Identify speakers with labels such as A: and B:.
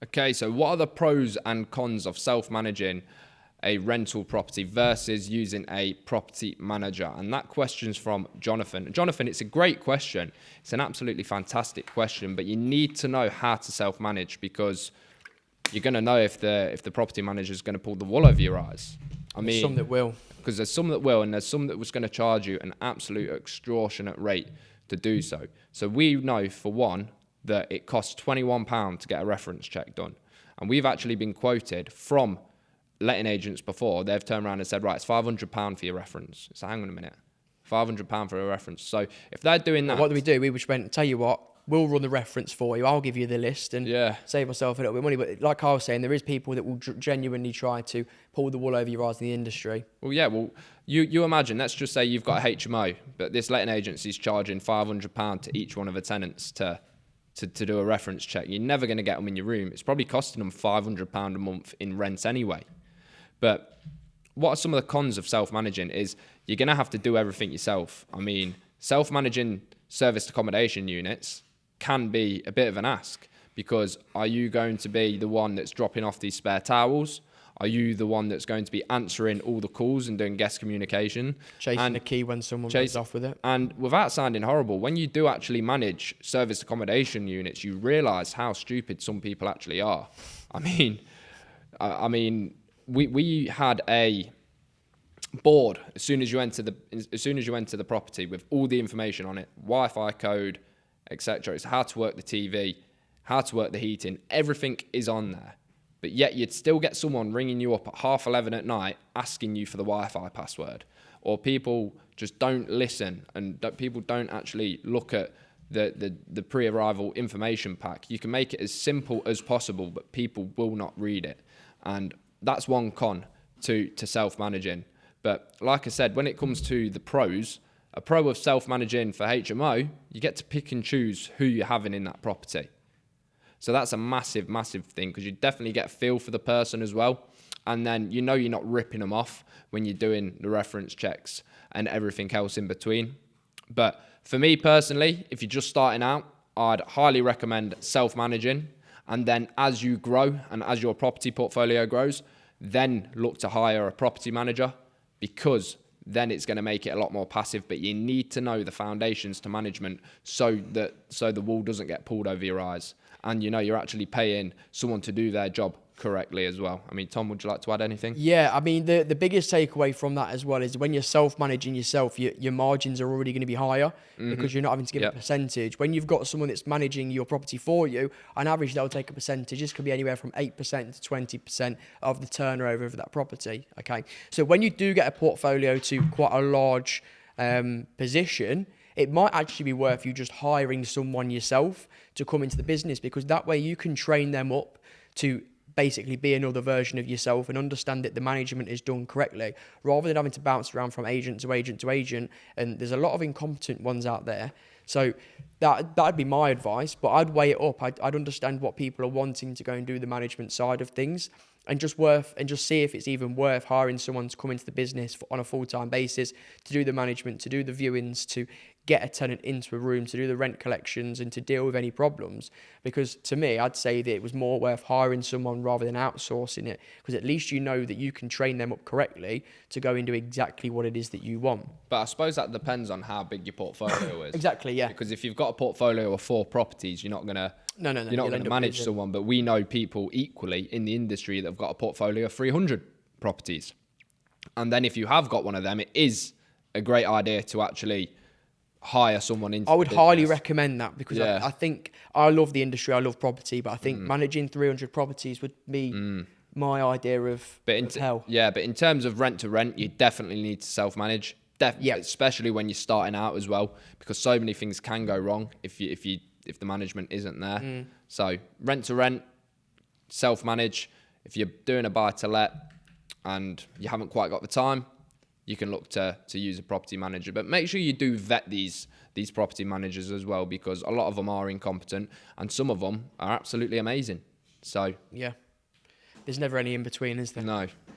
A: Okay, so what are the pros and cons of self-managing a rental property versus using a property manager? And that question's from Jonathan. Jonathan, it's a great question. It's an absolutely fantastic question, but you need to know how to self-manage, because you're going to know if the property manager is going to pull the wool over your eyes.
B: There's some that will.
A: Because there's some that will, and there's some that was going to charge you an absolute extortionate rate to do so. So we know, for one, that it costs £21 to get a reference check done. And we've actually been quoted from letting agents before. They've turned around and said, right, it's £500 for your reference. So hang on a minute, £500 for a reference. So if they're doing that...
B: What do? We just went, tell you what, we'll run the reference for you. I'll give you the list and save myself a little bit of money. But like I was saying, there is people that will genuinely try to pull the wool over your eyes in the industry.
A: Well, yeah, you imagine, let's just say you've got a HMO, but this letting agency is charging £500 to each one of the tenants to do a reference check. You're never going to get them in your room. It's probably costing them £500 a month in rent anyway. But what are some of the cons of self-managing is you're going to have to do everything yourself. I mean, self-managing serviced accommodation units can be a bit of an ask, because are you going to be the one that's dropping off these spare towels? Are you the one that's going to be answering all the calls and doing guest communication?
B: Chasing the key when someone runs off with it. And
A: without sounding horrible, when you do actually manage serviced accommodation units, you realise how stupid some people actually are. I mean, we had a board as soon as you enter the property with all the information on it, Wi-Fi code, etc. It's how to work the TV, how to work the heating. Everything is on there. But yet you'd still get someone ringing you up at 11:30 at night asking you for the Wi-Fi password. Or people just don't listen, and people don't actually look at the pre-arrival information pack. You can make it as simple as possible, but people will not read it. And that's one con to self-managing. But like I said, when it comes to the pros, a pro of self-managing for HMO, you get to pick and choose who you're having in that property. So that's a massive, massive thing, because you definitely get a feel for the person as well. And then you know you're not ripping them off when you're doing the reference checks and everything else in between. But for me personally, if you're just starting out, I'd highly recommend self-managing. And then as you grow and as your property portfolio grows, then look to hire a property manager, because then it's going to make it a lot more passive. But you need to know the foundations to management so the wool doesn't get pulled over your eyes. And you know you're actually paying someone to do their job correctly as well. I mean, Tom, would you like to add anything?
B: Yeah, I mean, the biggest takeaway from that as well is when you're self-managing yourself, your margins are already going to be higher because you're not having to give a percentage. When you've got someone that's managing your property for you, on average, they'll take a percentage. This could be anywhere from 8% to 20% of the turnover of that property, okay? So when you do get a portfolio to quite a large position, it might actually be worth you just hiring someone yourself to come into the business, because that way you can train them up to basically be another version of yourself and understand that the management is done correctly, rather than having to bounce around from agent to agent to agent. And there's a lot of incompetent ones out there. So that'd be my advice, but I'd weigh it up. I'd understand what people are wanting to go and do the management side of things, and just see if it's even worth hiring someone to come into the business on a full-time basis to do the management, to do the viewings, to get a tenant into a room, to do the rent collections and to deal with any problems. Because to me, I'd say that it was more worth hiring someone rather than outsourcing it, because at least you know that you can train them up correctly to go and do exactly what it is that you want.
A: But I suppose that depends on how big your portfolio is.
B: Exactly, yeah.
A: Because if you've got a portfolio of 4 properties, you're not going to
B: you're not going to
A: manage someone. But we know people equally in the industry that have got a portfolio of 300 properties. And then if you have got one of them, it is a great idea to actually hire someone into
B: I would highly recommend that, because I think I love the industry, I love property, but I think managing 300 properties would be my idea of hell.
A: Yeah, but in terms of rent to rent, you definitely need to self-manage. Especially when you're starting out as well, because so many things can go wrong if the management isn't there. So rent to rent, self-manage. If you're doing a buy to let and you haven't quite got the time, you can look to use a property manager. But make sure you do vet these property managers as well, because a lot of them are incompetent and some of them are absolutely amazing. So
B: yeah, there's never any in between, is there?
A: No.